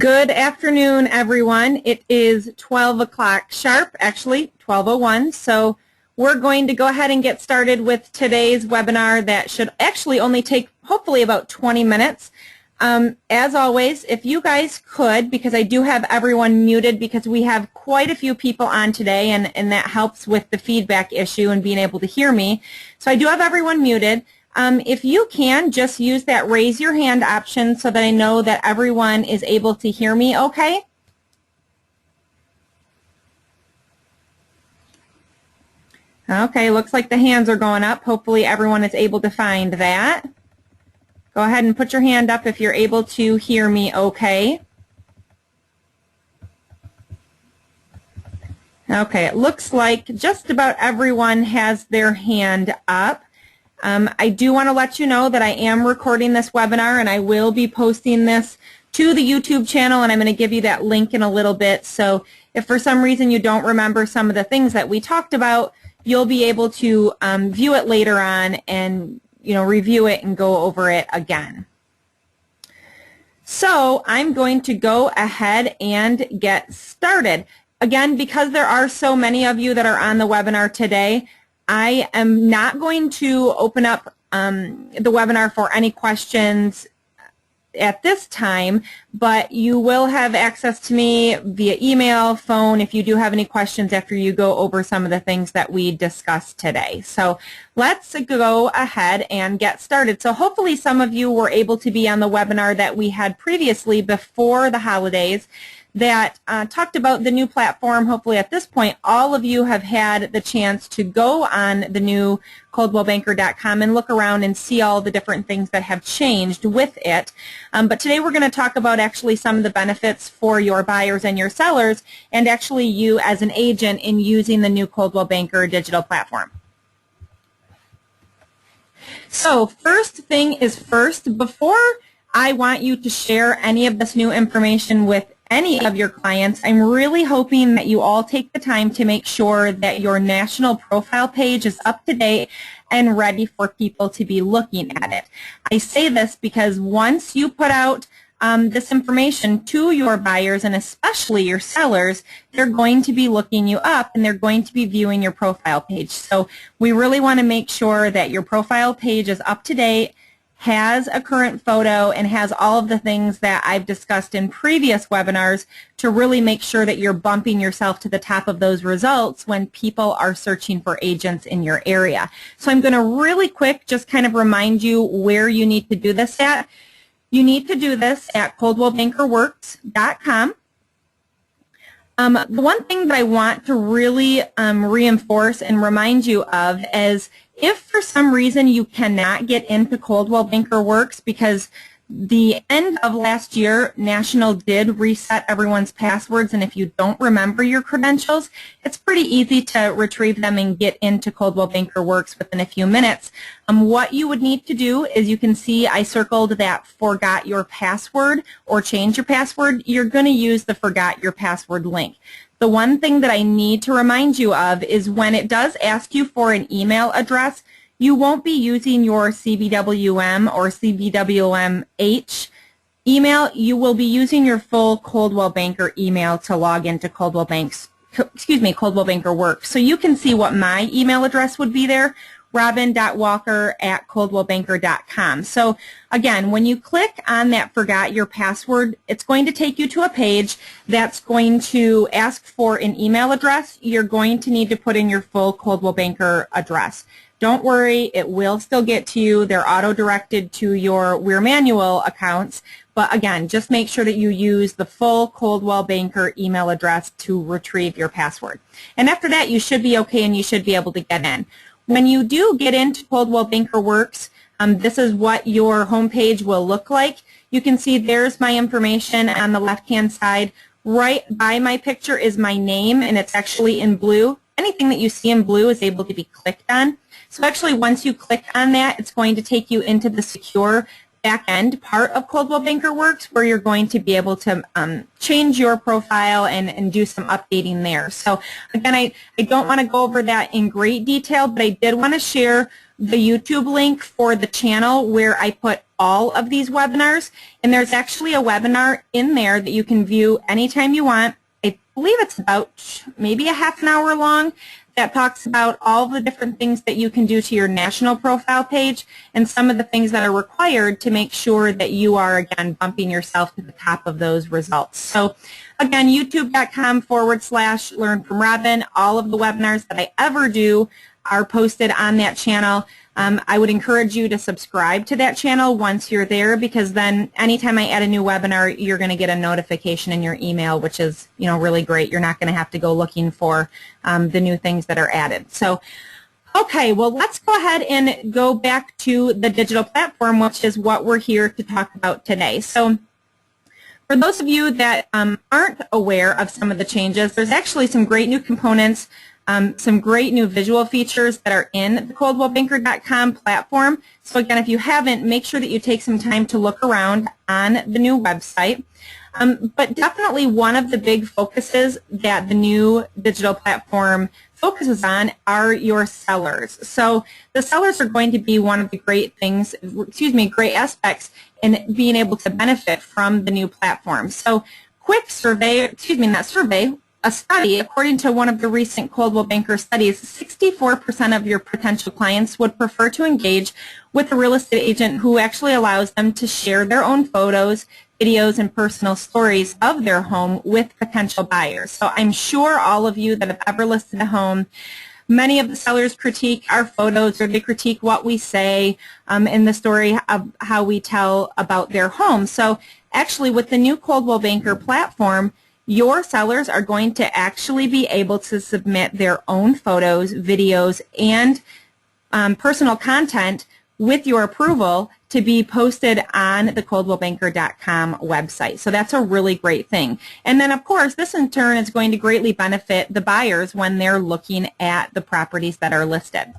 Good afternoon, everyone. It is 12 o'clock sharp, actually 12:01, so we're going to go ahead and get started with today's webinar that should actually only take hopefully about 20 minutes. As always, if you guys could, because I do have everyone muted because we have quite a few people on today, and that helps with the feedback issue and being able to hear me. So I do have everyone muted. If you can, just use that raise your hand option so that I know that everyone is able to hear me okay. Okay, looks like the hands are going up. Hopefully everyone is able to find that. Go ahead and put your hand up if you're able to hear me okay. Okay, it looks like just about everyone has their hand up. I do want to let you know that I am recording this webinar and I will be posting this to the YouTube channel, and I'm going to give you that link in a little bit. So if for some reason you don't remember some of the things that we talked about, you'll be able to view it later on and review it and go over it again. So I'm going to go ahead and get started. Again, because there are so many of you that are on the webinar today, I am not going to open up the webinar for any questions at this time, but you will have access to me via email, phone, if you do have any questions after you go over some of the things that we discussed today. So let's go ahead and get started. So hopefully some of you were able to be on the webinar that we had previously before the holidays that talked about the new platform. Hopefully at this point all of you have had the chance to go on the new coldwellbanker.com and look around and see all the different things that have changed with it. But today we're going to talk about actually some of the benefits for your buyers and your sellers, and actually you as an agent in using the new Coldwell Banker Digital Platform. So first thing is first, before I want you to share any of this new information with any of your clients, I'm really hoping that you all take the time to make sure that your national profile page is up to date and ready for people to be looking at it. I say this because once you put out this information to your buyers and especially your sellers, they're going to be looking you up and they're going to be viewing your profile page. So we really want to make sure that your profile page is up to date, has a current photo, and has all of the things that I've discussed in previous webinars to really make sure that you're bumping yourself to the top of those results when people are searching for agents in your area. So I'm going to really quick just kind of remind you where you need to do this at. You need to do this at coldwellbankerworks.com. The one thing that I want to really reinforce and remind you of is if for some reason you cannot get into Coldwell Banker Works, because the end of last year, National did reset everyone's passwords, and if you don't remember your credentials, it's pretty easy to retrieve them and get into Coldwell Banker Works within a few minutes. What you would need to do is, you can see I circled that forgot your password or change your password. You're going to use the forgot your password link. The one thing that I need to remind you of is when it does ask you for an email address, you won't be using your CBWM or CBWMH email. You will be using your full Coldwell Banker email to log into Coldwell Banker Works. So you can see what my email address would be there, robin.walker@coldwellbanker.com. So again, when you click on that forgot your password, it's going to take you to a page that's going to ask for an email address. You're going to need to put in your full Coldwell Banker address. Don't worry, it will still get to you. They're auto-directed to your Weir Manual accounts. But again, just make sure that you use the full Coldwell Banker email address to retrieve your password. And after that, you should be okay and you should be able to get in. When you do get into Coldwell Banker Works, this is what your homepage will look like. You can see there's my information on the left-hand side. Right by my picture is my name, and it's actually in blue. Anything that you see in blue is able to be clicked on. So actually, once you click on that, it's going to take you into the secure back-end part of Coldwell Banker Works where you're going to be able to change your profile and do some updating there. So again, I don't want to go over that in great detail, but I did want to share the YouTube link for the channel where I put all of these webinars, and there's actually a webinar in there that you can view anytime you want. I believe it's about maybe a half an hour long that talks about all the different things that you can do to your national profile page and some of the things that are required to make sure that you are, again, bumping yourself to the top of those results. So again, youtube.com/Learn from Robin. All of the webinars that I ever do are posted on that channel. I would encourage you to subscribe to that channel once you're there, because then anytime I add a new webinar, you're going to get a notification in your email, which is, you know, really great. You're not going to have to go looking for the new things that are added. So, okay, well, let's go ahead and go back to the digital platform, which is what we're here to talk about today. So, for those of you that aren't aware of some of the changes, there's actually some great new components, some great new visual features that are in the ColdwellBanker.com platform. So again, if you haven't, make sure that you take some time to look around on the new website. But definitely one of the big focuses that the new digital platform focuses on are your sellers. So the sellers are going to be one of the great things, great aspects in being able to benefit from the new platform. So a study, according to one of the recent Coldwell Banker studies, 64% of your potential clients would prefer to engage with a real estate agent who actually allows them to share their own photos, videos, and personal stories of their home with potential buyers. So I'm sure all of you that have ever listed a home, many of the sellers critique our photos, or they critique what we say in the story of how we tell about their home. So actually, with the new Coldwell Banker platform, your sellers are going to actually be able to submit their own photos, videos, and personal content with your approval to be posted on the ColdwellBanker.com website. So that's a really great thing. And then, of course, this in turn is going to greatly benefit the buyers when they're looking at the properties that are listed.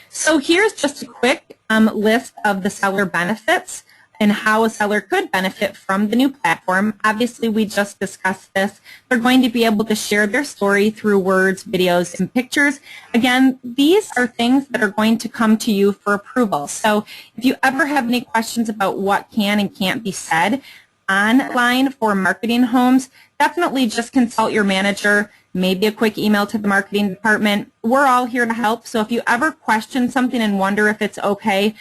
So here's just a quick list of the seller benefits and how a seller could benefit from the new platform. Obviously, we just discussed this. They're going to be able to share their story through words, videos, and pictures. Again, these are things that are going to come to you for approval. So if you ever have any questions about what can and can't be said online for marketing homes, definitely just consult your manager, maybe a quick email to the marketing department. We're all here to help. So if you ever question something and wonder if it's okay,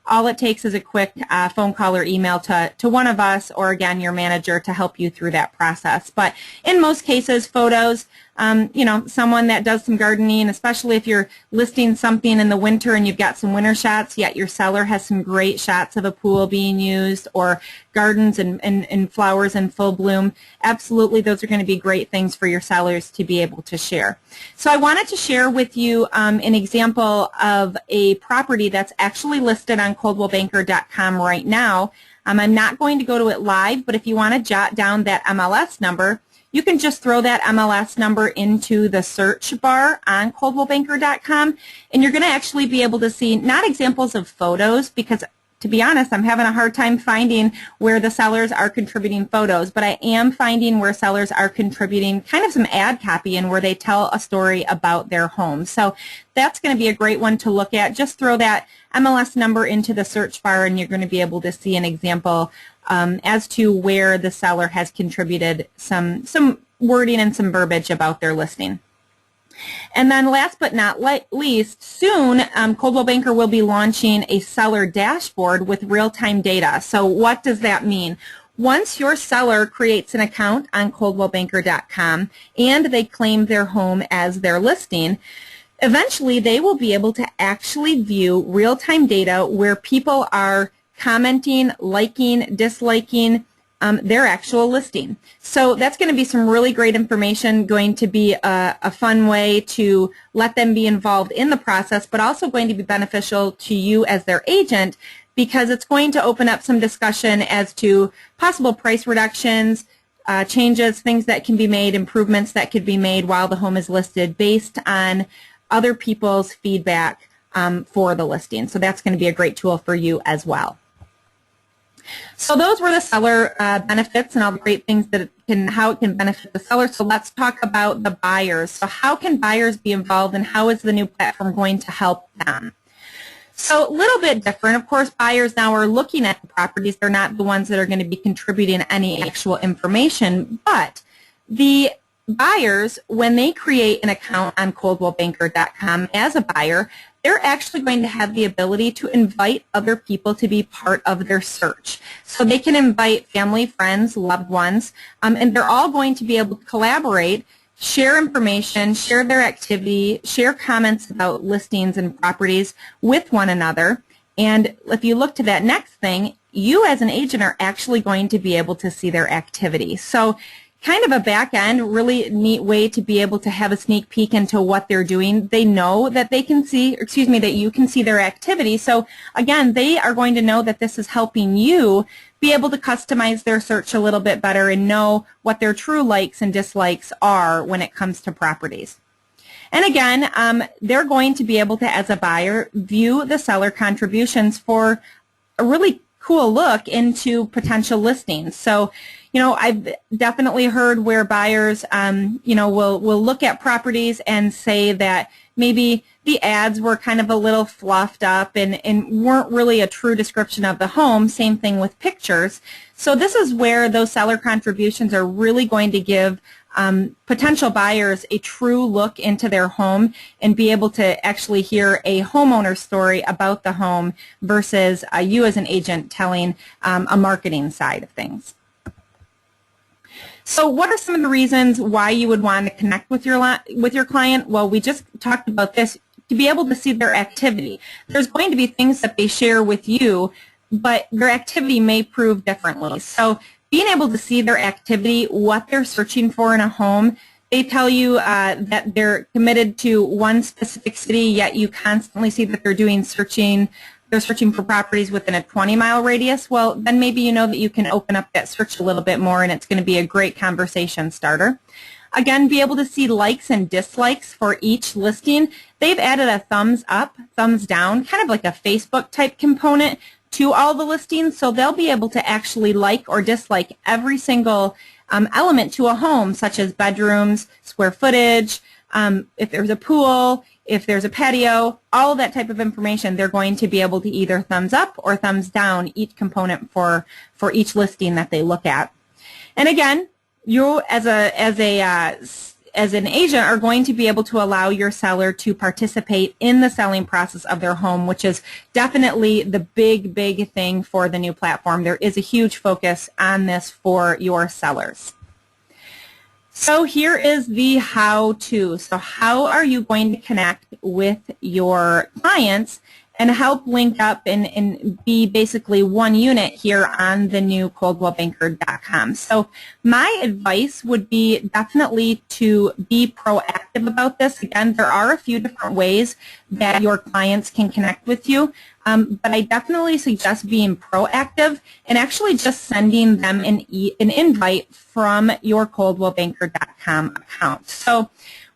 all it takes is a quick phone call or email to one of us, or again, your manager, to help you through that process. But in most cases, photos, someone that does some gardening, especially if you're listing something in the winter and you've got some winter shots, yet your seller has some great shots of a pool being used or gardens and flowers in full bloom, absolutely those are going to be great things for your sellers to be able to share. So I wanted to share with you an example of a property that's actually listed on ColdwellBanker.com right now. I'm not going to go to it live, but if you want to jot down that MLS number, you can just throw that MLS number into the search bar on ColdwellBanker.com, and you're going to actually be able to see not examples of photos, because to be honest, I'm having a hard time finding where the sellers are contributing photos, but I am finding where sellers are contributing kind of some ad copy and where they tell a story about their home. So that's going to be a great one to look at. Just throw that MLS number into the search bar and you're going to be able to see an example as to where the seller has contributed some wording and some verbiage about their listing. And then last but not least, soon Coldwell Banker will be launching a seller dashboard with real-time data. So what does that mean? Once your seller creates an account on ColdwellBanker.com and they claim their home as their listing, eventually they will be able to actually view real-time data where people are commenting, liking, disliking their actual listing. So that's going to be some really great information, going to be a fun way to let them be involved in the process, but also going to be beneficial to you as their agent, because it's going to open up some discussion as to possible price reductions, changes, things that can be made, improvements that could be made while the home is listed based on other people's feedback for the listing. So that's going to be a great tool for you as well. So those were the seller benefits and all the great things that how it can benefit the seller. So let's talk about the buyers. So how can buyers be involved, and how is the new platform going to help them? So a little bit different. Of course, buyers now are looking at the properties. They're not the ones that are going to be contributing any actual information, but the buyers, when they create an account on coldwellbanker.com as a buyer, they're actually going to have the ability to invite other people to be part of their search. So they can invite family, friends, loved ones, and they're all going to be able to collaborate, share information, share their activity, share comments about listings and properties with one another. And if you look to that next thing, you as an agent are actually going to be able to see their activity. So kind of a back end, really neat way to be able to have a sneak peek into what they're doing. They know that they can see, that you can see their activity. So again, they are going to know that this is helping you be able to customize their search a little bit better and know what their true likes and dislikes are when it comes to properties. And again, they're going to be able to, as a buyer, view the seller contributions for a really cool look into potential listings. So, I've definitely heard where buyers, will look at properties and say that maybe the ads were kind of a little fluffed up and weren't really a true description of the home. Same thing with pictures. So this is where those seller contributions are really going to give potential buyers a true look into their home and be able to actually hear a homeowner story about the home versus you as an agent telling a marketing side of things. So what are some of the reasons why you would want to connect with your client? Well, we just talked about this, to be able to see their activity. There's going to be things that they share with you, but their activity may prove differently. So being able to see their activity, what they're searching for in a home, they tell you that they're committed to one specific city, yet you constantly see that they're searching for properties within a 20-mile radius. Well, then maybe you know that you can open up that search a little bit more, and it's going to be a great conversation starter. Again, be able to see likes and dislikes for each listing. They've added a thumbs up, thumbs down, kind of like a Facebook type component to all the listings, so they'll be able to actually like or dislike every single element to a home, such as bedrooms, square footage, if there's a pool, if there's a patio, all of that type of information. They're going to be able to either thumbs up or thumbs down each component for each listing that they look at. And again, you as an agent are going to be able to allow your seller to participate in the selling process of their home, which is definitely the big thing for the new platform. There is a huge focus on this for your sellers. So here is the how-to. So how are you going to connect with your clients and help link up and be basically one unit here on the new coldwellbanker.com. So my advice would be definitely to be proactive about this. Again, there are a few different ways that your clients can connect with you, but I definitely suggest being proactive and actually just sending them an invite from your coldwellbanker.com account. So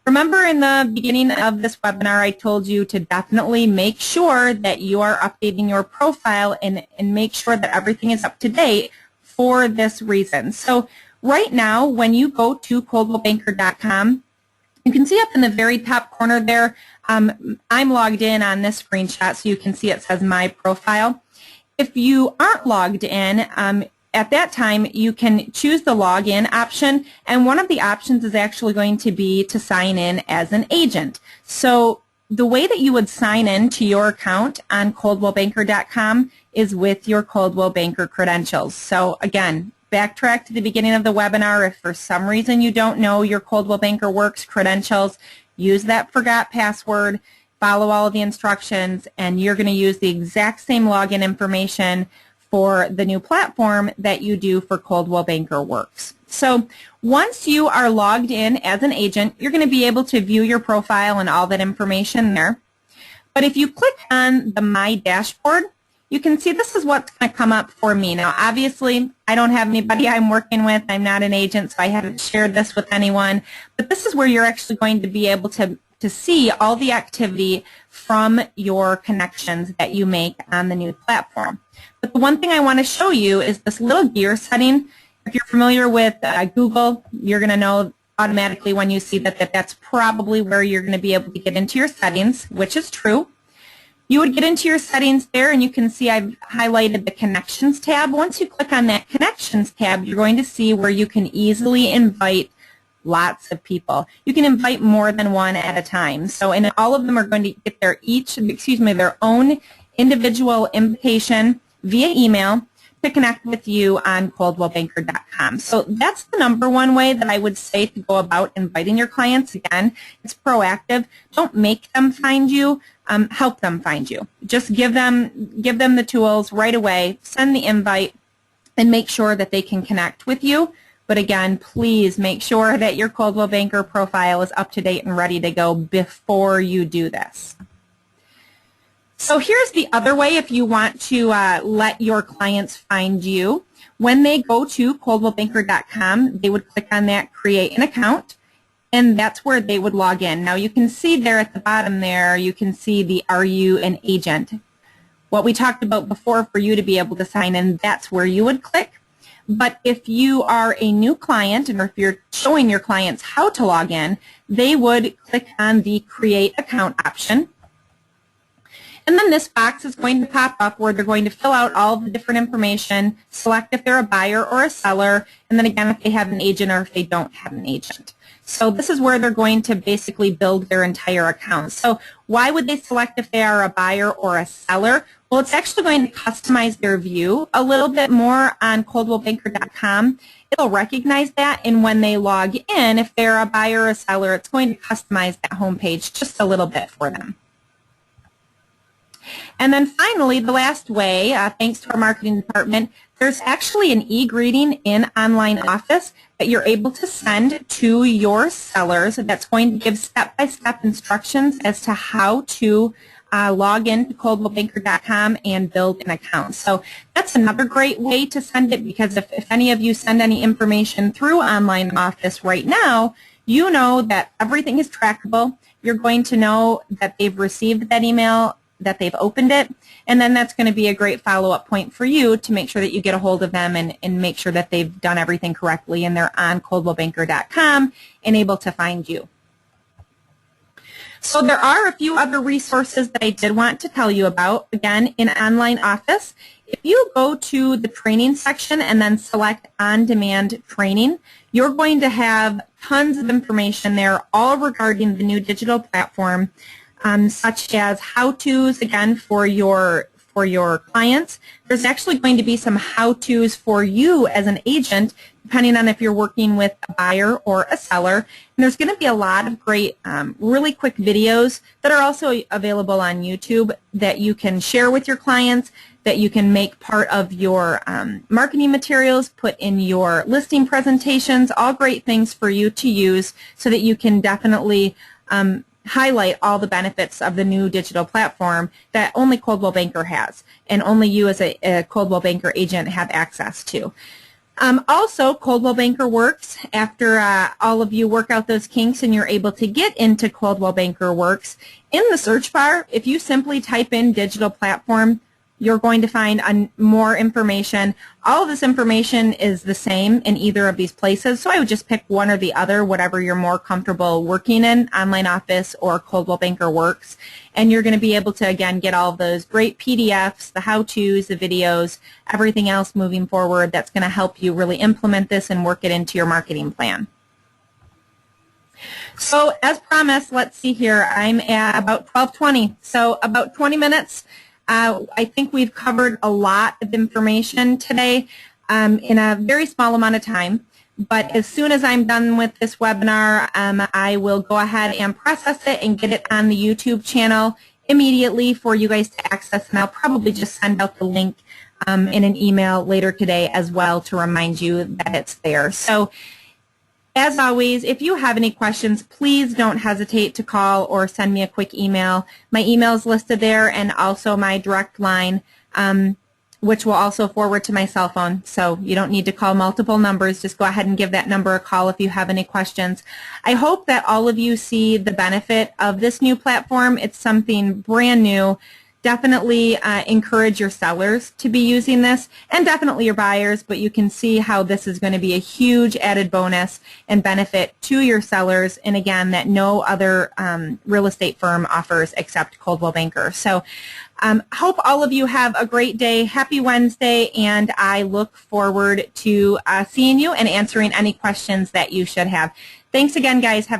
remember in the beginning of this webinar, I told you to definitely make sure that you are updating your profile and make sure that everything is up to date for this reason. So right now, when you go to coldwellbanker.com, you can see up in the very top corner there, I'm logged in on this screenshot, so you can see it says My Profile. If you aren't logged in, at that time, you can choose the login option, and one of the options is actually going to be to sign in as an agent. So the way that you would sign in to your account on coldwellbanker.com is with your Coldwell Banker credentials. So again, backtrack to the beginning of the webinar. If for some reason you don't know your Coldwell Banker Works credentials, use that forgot password, follow all of the instructions, and you're going to use the exact same login information for the new platform that you do for Coldwell Banker Works. So once you are logged in as an agent, you're going to be able to view your profile and all that information there. But if you click on the My Dashboard, you can see this is what's going to come up for me. Now, obviously, I don't have anybody I'm working with. I'm not an agent, so I haven't shared this with anyone. But this is where you're actually going to be able to to see all the activity from your connections that you make on the new platform. But the one thing I want to show you is this little gear setting. If you're familiar with Google, you're going to know automatically when you see that's probably where you're going to be able to get into your settings, which is true. You would get into your settings there, and you can see I've highlighted the Connections tab. Once you click on that Connections tab, you're going to see where you can easily invite lots of people. You can invite more than one at a time. So, and all of them are going to get their own individual invitation via email to connect with you on coldwellbanker.com. So that's the number one way that I would say to go about inviting your clients. Again, it's proactive. Don't make them find you. Help them find you. Just give them the tools right away. Send the invite and make sure that they can connect with you. But again, please make sure that your Coldwell Banker profile is up to date and ready to go before you do this. So here's the other way if you want to let your clients find you. When they go to coldwellbanker.com, they would click on that Create an Account, and that's where they would log in. Now you can see there at the bottom there, you can see the Are You an Agent? What we talked about before for you to be able to sign in, that's where you would click. But if you are a new client, or if you're showing your clients how to log in, they would click on the Create Account option. And then this box is going to pop up where they're going to fill out all the different information, select if they're a buyer or a seller, and then again if they have an agent or if they don't have an agent. So this is where they're going to basically build their entire account. So why would they select if they are a buyer or a seller? Well, it's actually going to customize their view a little bit more on coldwellbanker.com. It'll recognize that, and when they log in, if they're a buyer or a seller, it's going to customize that homepage just a little bit for them. And then finally, the last way, thanks to our marketing department, there's actually an e-greeting in Online Office that you're able to send to your sellers that's going to give step-by-step instructions as to how to log in to coldwellbanker.com and build an account. So that's another great way to send it, because if any of you send any information through Online Office right now, you know that everything is trackable. You're going to know that they've received that email, that they've opened it, and then that's going to be a great follow-up point for you to make sure that you get a hold of them and make sure that they've done everything correctly and they're on coldwellbanker.com and able to find you. So there are a few other resources that I did want to tell you about. Again, in Online Office, if you go to the training section and then select on-demand training, you're going to have tons of information there all regarding the new digital platform, such as how-tos, again, for your clients. There's actually going to be some how-tos for you as an agent, depending on if you're working with a buyer or a seller. And there's going to be a lot of great, really quick videos that are also available on YouTube that you can share with your clients, that you can make part of your marketing materials, put in your listing presentations, all great things for you to use so that you can definitely highlight all the benefits of the new digital platform that only Coldwell Banker has and only you as a Coldwell Banker agent have access to. Also, Coldwell Banker Works, after all of you work out those kinks and you're able to get into Coldwell Banker Works, in the search bar, if you simply type in digital platform, you're going to find more information. All of this information is the same in either of these places, so I would just pick one or the other, whatever you're more comfortable working in, Online Office or Coldwell Banker Works, and you're going to be able to, again, get all of those great PDFs, the how-tos, the videos, everything else moving forward that's going to help you really implement this and work it into your marketing plan. So as promised, let's see here, I'm at about 12:20, so about 20 minutes. I think we've covered a lot of information today in a very small amount of time, but as soon as I'm done with this webinar, I will go ahead and process it and get it on the YouTube channel immediately for you guys to access, and I'll probably just send out the link in an email later today as well to remind you that it's there. So as always, if you have any questions, please don't hesitate to call or send me a quick email. My email is listed there and also my direct line. which will also forward to my cell phone. So you don't need to call multiple numbers. Just go ahead and give that number a call if you have any questions. I hope that all of you see the benefit of this new platform. It's something brand new. Definitely encourage your sellers to be using this, and definitely your buyers, but you can see how this is going to be a huge added bonus and benefit to your sellers, and again, that no other real estate firm offers except Coldwell Banker. So hope all of you have a great day. Happy Wednesday, and I look forward to seeing you and answering any questions that you should have. Thanks again, guys. Have